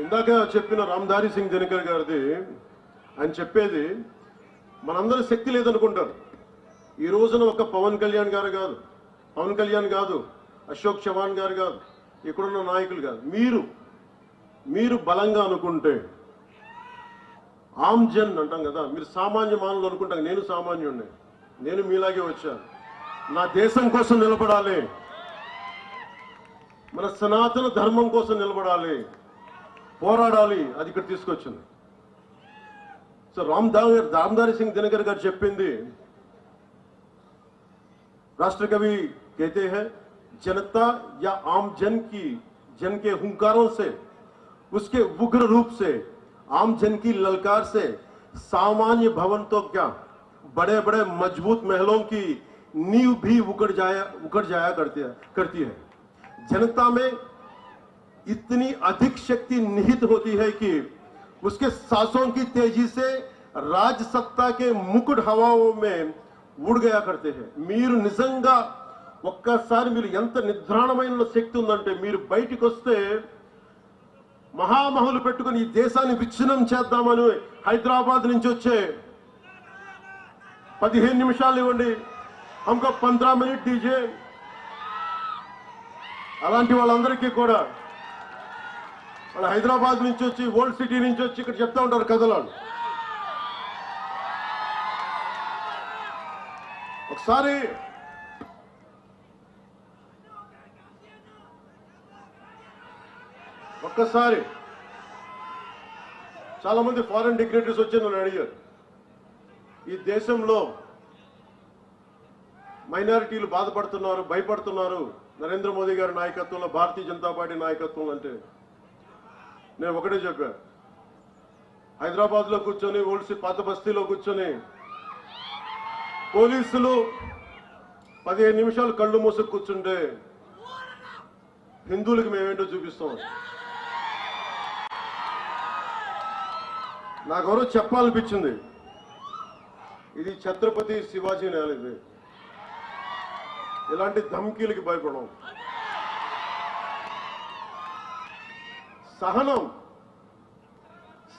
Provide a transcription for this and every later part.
ఇందాక చెప్పిన రామ్ధారి సింగ్ దినకర్ గారిది ఆయన చెప్పేది మనందరూ శక్తి లేదనుకుంటారు. ఈ రోజున ఒక పవన్ కళ్యాణ్ కాదు, అశోక్ చవాన్ గారు కాదు, ఇక్కడున్న నాయకులు కాదు, మీరు బలంగా అనుకుంటే ఆమ్ జన్ అంటాం కదా, మీరు సామాన్య మానవులు అనుకుంటాం. నేను సామాన్యుడిని, నేను మీలాగే వచ్చాను. నా దేశం కోసం నిలబడాలి, మన సనాతన ధర్మం కోసం నిలబడాలి, పోరాడాలి. అది ఇక్కడ తీసుకొచ్చింది. సో రామ్ధారి సింగ్ దినకర్ గారు చెప్పింది, राष्ट्र कवि कहते हैं जनता या आम जन के हुंकारों से, उसके उग्र रूप से, आम जन की ललकार से सामान्य भवन तो क्या, बड़े बड़े मजबूत महलों की नींव भी उखड़ जाया करती है. जनता में इतनी अधिक शक्ति निहित होती है कि उसके सांसों की तेजी से राज सत्ता के मुकुट हवाओं में ఊడిగయా కడితే. మీరు నిజంగా ఒక్కసారి మీరు ఎంత నిద్రాణమైన శక్తి ఉందంటే, మీరు బయటికి వస్తే మహామహులు పెట్టుకుని ఈ దేశాన్ని విచ్ఛిన్నం చేద్దామని హైదరాబాద్ నుంచి వచ్చే 15 నిమిషాలు ఇవ్వండి, హమ్కో 15 మినిట్ దీజే, అలాంటి వాళ్ళందరికీ కూడా వాళ్ళు హైదరాబాద్ నుంచి వచ్చి, ఓల్డ్ సిటీ నుంచి వచ్చి ఇక్కడ చెప్తా ఉంటారు కథలు. ఒక్కసారి చాలా మంది ఫారెన్ డిగ్నిటరీస్ వచ్చి నన్ను అడిగారు, ఈ దేశంలో మైనారిటీలు బాధపడుతున్నారు, భయపడుతున్నారు నరేంద్ర మోదీ గారి నాయకత్వంలో, భారతీయ జనతా పార్టీ నాయకత్వం అంటే. నేను ఒకటే చెప్పాను, హైదరాబాద్ లో కూర్చొని, ఓల్డ్ పాత బస్తీలో కూర్చొని పోలీసులు 15 నిమిషాలు కళ్ళు మూసుకు కూర్చుంటే హిందువులకు మేమేంటో చూపిస్తాం. నాకెవరో చెప్పాలనిపించింది, ఇది ఛత్రపతి శివాజీ నేల, ఇది ఇలాంటి ధమ్కీలకి భయపడం.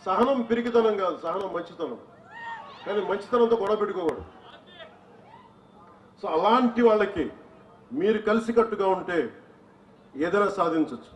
సహనం పిరికితనం కాదు, సహనం మంచితనం. కానీ మంచితనంతో గొడవ పెట్టుకోకూడదు. సో అలాంటి వాళ్ళకి మీరు కలిసికట్టుగా ఉంటే ఏదైనా సాధించవచ్చు.